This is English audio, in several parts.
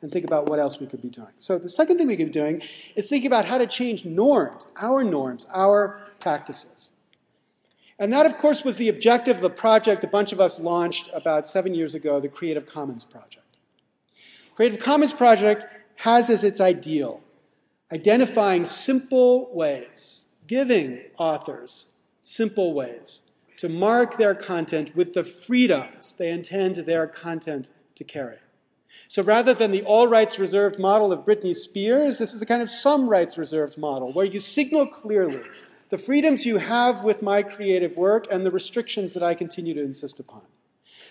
and think about what else we could be doing. So the second thing we could be doing is thinking about how to change norms, our practices. And that, of course, was the objective of the project a bunch of us launched about 7 years ago, the Creative Commons Project. Creative Commons Project has as its ideal identifying simple ways, giving authors simple ways to mark their content with the freedoms they intend their content to carry. So rather than the all rights reserved model of Britney Spears, this is a kind of some rights reserved model where you signal clearly the freedoms you have with my creative work and the restrictions that I continue to insist upon.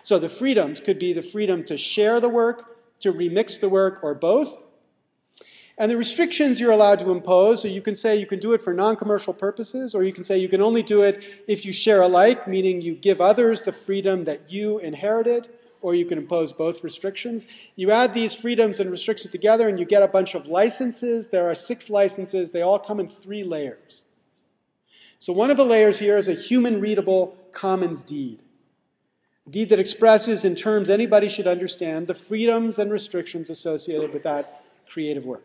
So the freedoms could be the freedom to share the work, to remix the work, or both. And the restrictions you're allowed to impose, so you can say you can do it for non-commercial purposes, or you can say you can only do it if you share alike, meaning you give others the freedom that you inherited, or you can impose both restrictions. You add these freedoms and restrictions together and you get a bunch of licenses. There are 6 licenses. They all come in 3 layers. So one of the layers here is a human-readable commons deed. A deed that expresses in terms anybody should understand the freedoms and restrictions associated with that creative work.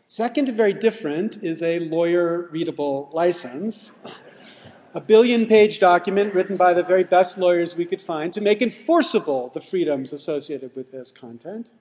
Second and very different is a lawyer-readable license, a 1 billion-page document written by the very best lawyers we could find to make enforceable the freedoms associated with this content.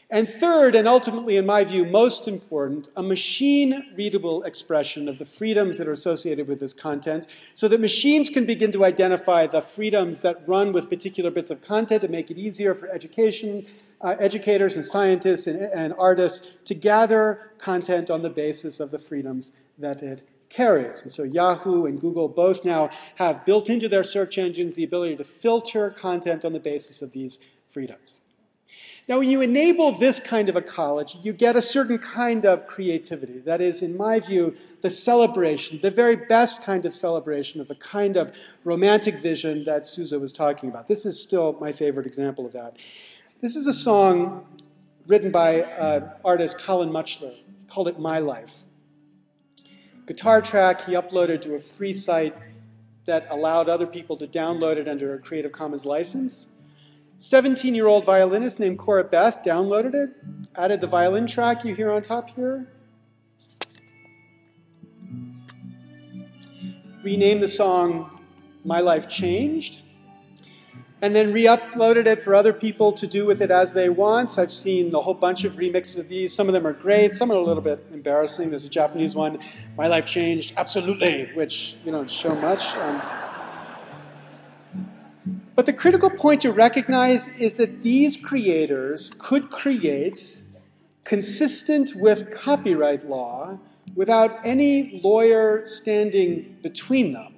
And third, and ultimately, in my view, most important, a machine-readable expression of the freedoms that are associated with this content so that machines can begin to identify the freedoms that run with particular bits of content and make it easier for educators and scientists and artists to gather content on the basis of the freedoms that it carries. And so Yahoo and Google both now have built into their search engines the ability to filter content on the basis of these freedoms. Now, when you enable this kind of ecology, you get a certain kind of creativity. That is, in my view, the celebration, the very best kind of celebration of the kind of romantic vision that Susa was talking about. This is still my favorite example of that. This is a song written by artist Colin Muchler. He called it My Life. Guitar track he uploaded to a free site that allowed other people to download it under a Creative Commons license. 17-year-old violinist named Cora Beth downloaded it, added the violin track you hear on top here, renamed the song My Life Changed, and then re-uploaded it for other people to do with it as they want. I've seen a whole bunch of remixes of these. Some of them are great, some are a little bit embarrassing. There's a Japanese one, My Life Changed, Absolutely, which you don't show much. But the critical point to recognize is that these creators could create consistent with copyright law without any lawyer standing between them.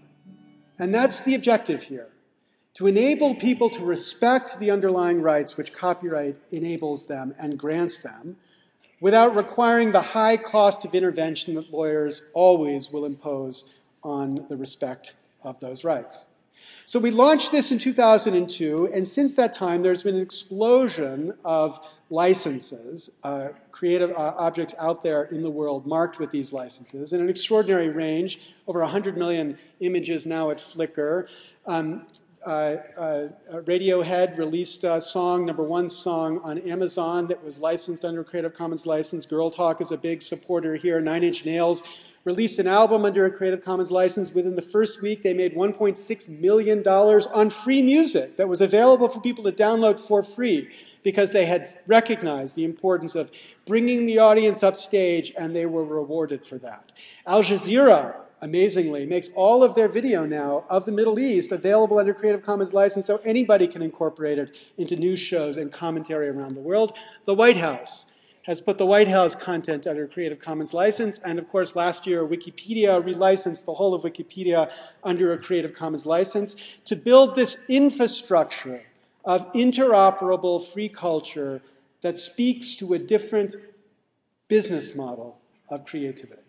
And that's the objective here, to enable people to respect the underlying rights which copyright enables them and grants them without requiring the high cost of intervention that lawyers always will impose on the respect of those rights. So we launched this in 2002, and since that time there's been an explosion of licenses, creative objects out there in the world marked with these licenses, in an extraordinary range, over 100 million images now at Flickr. Radiohead released a song, #1 song on Amazon that was licensed under a Creative Commons license. Girl Talk is a big supporter here. 9 Inch Nails released an album under a Creative Commons license. Within the first week, they made $1.6 million on free music that was available for people to download for free because they had recognized the importance of bringing the audience upstage, and they were rewarded for that. Al Jazeera, amazingly, makes all of their video now of the Middle East available under Creative Commons license so anybody can incorporate it into news shows and commentary around the world. The White House has put the White House content under Creative Commons license, and of course last year Wikipedia relicensed the whole of Wikipedia under a Creative Commons license to build this infrastructure of interoperable free culture that speaks to a different business model of creativity.